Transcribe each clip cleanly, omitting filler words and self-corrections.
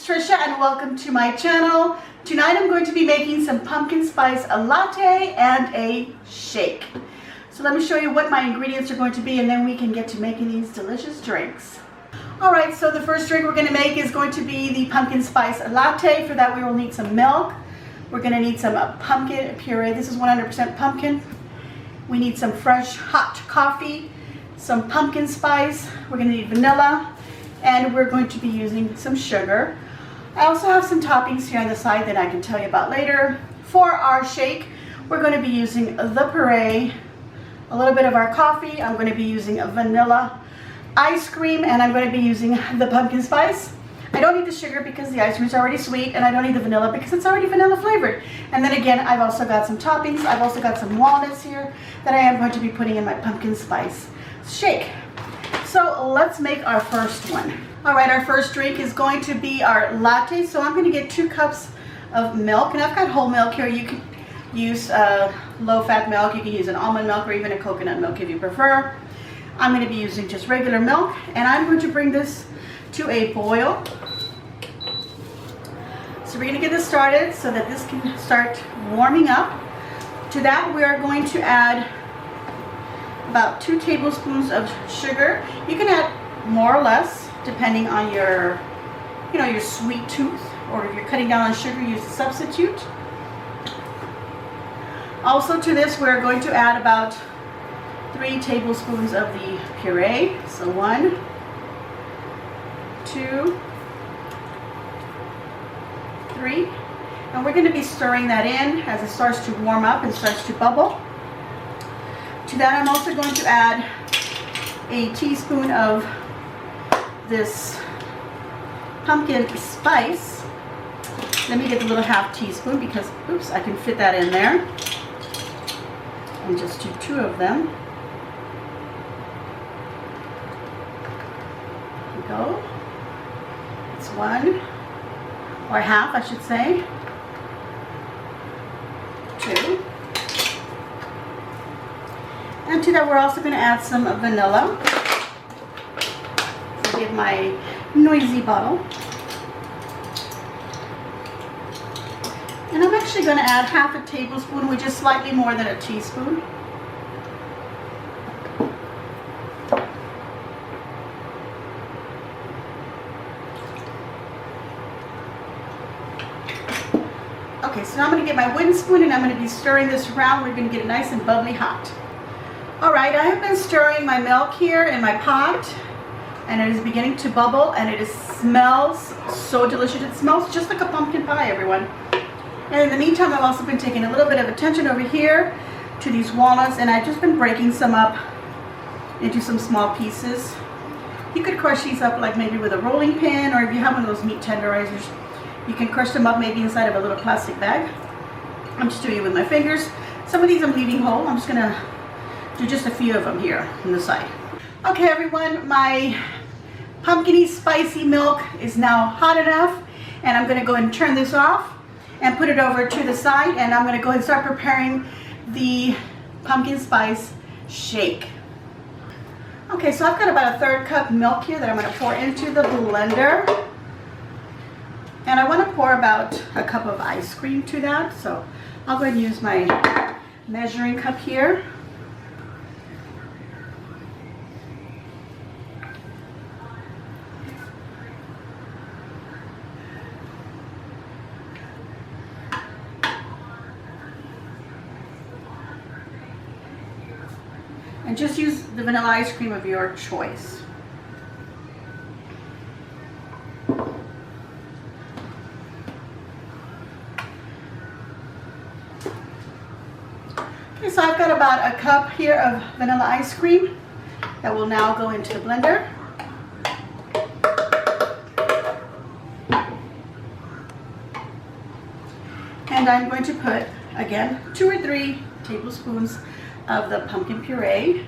Tricia and welcome to my channel. Tonight I'm going to be making some pumpkin spice latte and a shake. So let me show you what my ingredients are going to be and then we can get to making these delicious drinks. Alright, so the first drink we're going to make is going to be the pumpkin spice latte. For that we will need some milk. We're going to need some pumpkin puree. This is 100% pumpkin. We need some fresh hot coffee, some pumpkin spice. We're going to need vanilla, and we're going to be using some sugar. I also have some toppings here on the side that I can tell you about later. For our shake, we're going to be using the puree, a little bit of our coffee. I'm going to be using a vanilla ice cream, and I'm going to be using the pumpkin spice. I don't need the sugar because the ice cream is already sweet, and I don't need the vanilla because it's already vanilla flavored. And then again, I've also got some toppings. I've also got some walnuts here that I am going to be putting in my pumpkin spice shake. So let's make our first one. All right, our first drink is going to be our latte. So I'm going to get 2 cups of milk, and I've got whole milk here. You can use low-fat milk. You can use an almond milk or even a coconut milk if you prefer. I'm going to be using just regular milk, and I'm going to bring this to a boil. So we're going to get this started so that this can start warming up. To that, we are going to add about 2 tablespoons of sugar. You can add more or less depending on your, your sweet tooth, or if you're cutting down on sugar, use a substitute. Also to this, we're going to add about 3 tablespoons of the puree. So 1, 2, 3. And we're going to be stirring that in as it starts to warm up and starts to bubble. To that, I'm also going to add a teaspoon of this pumpkin spice. Let me get the little half teaspoon because, oops, I can fit that in there. And just do 2 of them. There we go. It's 1, or half, I should say. 2. And to that, we're also going to add some vanilla. Forgive my noisy bottle. And I'm actually going to add half a tablespoon, which is slightly more than a teaspoon. Okay, so now I'm going to get my wooden spoon and I'm going to be stirring this around. We're going to get it nice and bubbly hot. Alright, I have been stirring my milk here in my pot, and it is beginning to bubble, and it smells so delicious. It smells just like a pumpkin pie, everyone. And in the meantime, I've also been taking a little bit of attention over here to these walnuts, and I've just been breaking some up into some small pieces. You could crush these up like maybe with a rolling pin, or if you have one of those meat tenderizers, you can crush them up maybe inside of a little plastic bag. I'm just doing it with my fingers. Some of these I'm leaving whole. I'm just going to do just a few of them here on the side. Okay, everyone, my pumpkin-y spicy milk is now hot enough, and I'm going to go ahead and turn this off and put it over to the side, and I'm going to go ahead and start preparing the pumpkin spice shake. Okay, so I've got about a 1/3 cup milk here that I'm going to pour into the blender, and I want to pour about a cup of ice cream to that, so I'll go ahead and use my measuring cup here. And just use the vanilla ice cream of your choice. Okay, so I've got about a cup here of vanilla ice cream that will now go into the blender. And I'm going to put, again, 2 or 3 tablespoons of the pumpkin puree.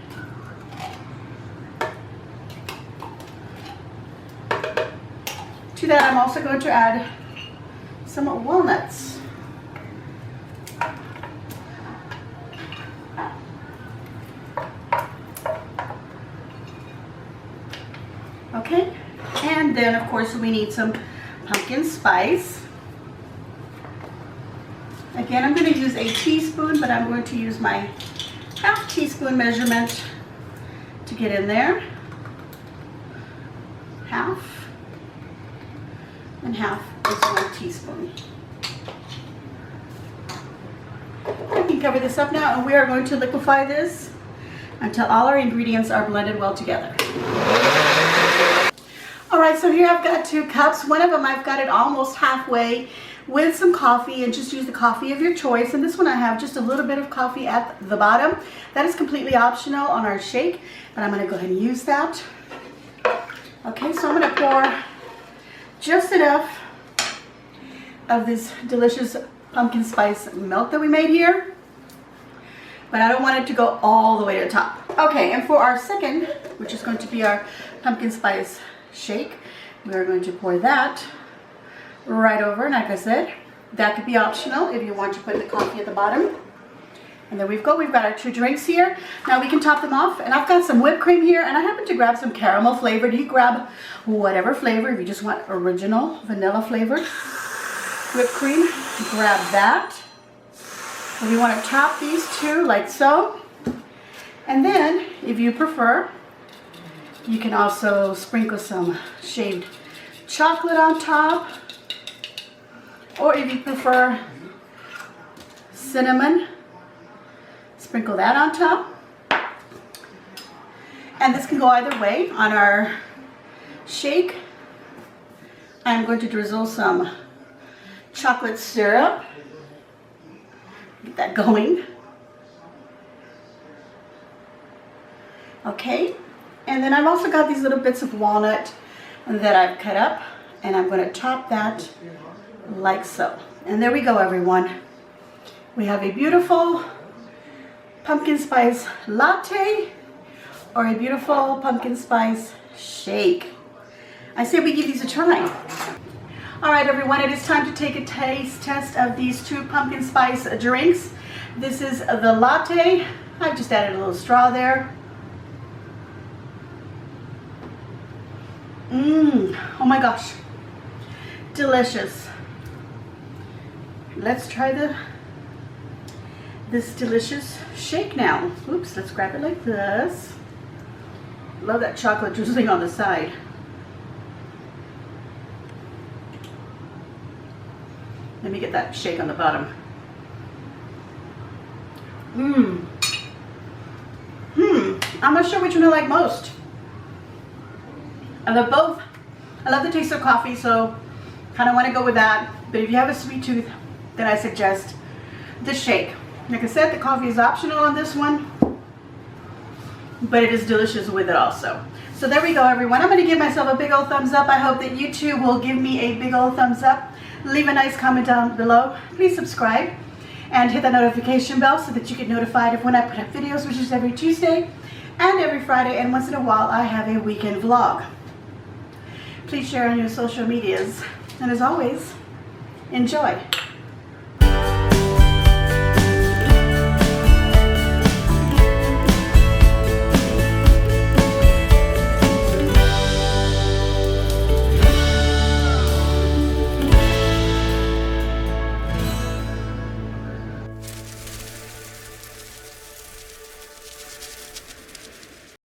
To that, I'm also going to add some walnuts. Okay, and then of course we need some pumpkin spice. Again, I'm going to use a teaspoon, but I'm going to use my half teaspoon measurement to get in there. Half and half is 1 teaspoon. I can cover this up now, and we are going to liquefy this until all our ingredients are blended well together. All right, so here I've got 2 cups. One of them I've got it almost halfway with some coffee, and just use the coffee of your choice. And this one I have just a little bit of coffee at the bottom. That is completely optional on our shake, but I'm going to go ahead and use that. Okay, so I'm going to pour just enough of this delicious pumpkin spice milk that we made here, but I don't want it to go all the way to the top. Okay, and for our second, which is going to be our pumpkin spice shake, we're going to pour that right over. And like I said, that could be optional if you want to put the coffee at the bottom. And there we've got our 2 drinks here. Now we can top them off, and I've got some whipped cream here, and I happen to grab some caramel flavored. You grab whatever flavor. If you just want original vanilla flavored whipped cream, grab that. If you want to top these 2 like so, and then if you prefer, you can also sprinkle some shaved chocolate on top, or if you prefer cinnamon, sprinkle that on top. And this can go either way on our shake. I'm going to drizzle some chocolate syrup. Get that going. Okay, and then I've also got these little bits of walnut that I've cut up, and I'm going to top that like so. And there we go, everyone. We have a beautiful pumpkin spice latte or a beautiful pumpkin spice shake. I say we give these a try. All right, everyone, it is time to take a taste test of these 2 pumpkin spice drinks. This is the latte. I've just added a little straw there. Oh my gosh, delicious. Let's try this delicious shake now. Oops, let's grab it like this. Love that chocolate drizzling on the side. Let me get that shake on the bottom. I'm not sure which one I like most. I love both. I love the taste of coffee, so kind of want to go with that. But if you have a sweet tooth, then I suggest the shake. Like I said, the coffee is optional on this one, but it is delicious with it also. So there we go, everyone. I'm going to give myself a big old thumbs up. I hope that you too will give me a big old thumbs up. Leave a nice comment down below. Please subscribe and hit that notification bell so that you get notified of when I put up videos, which is every Tuesday and every Friday, and once in a while I have a weekend vlog. Please share on your social medias, and as always, enjoy.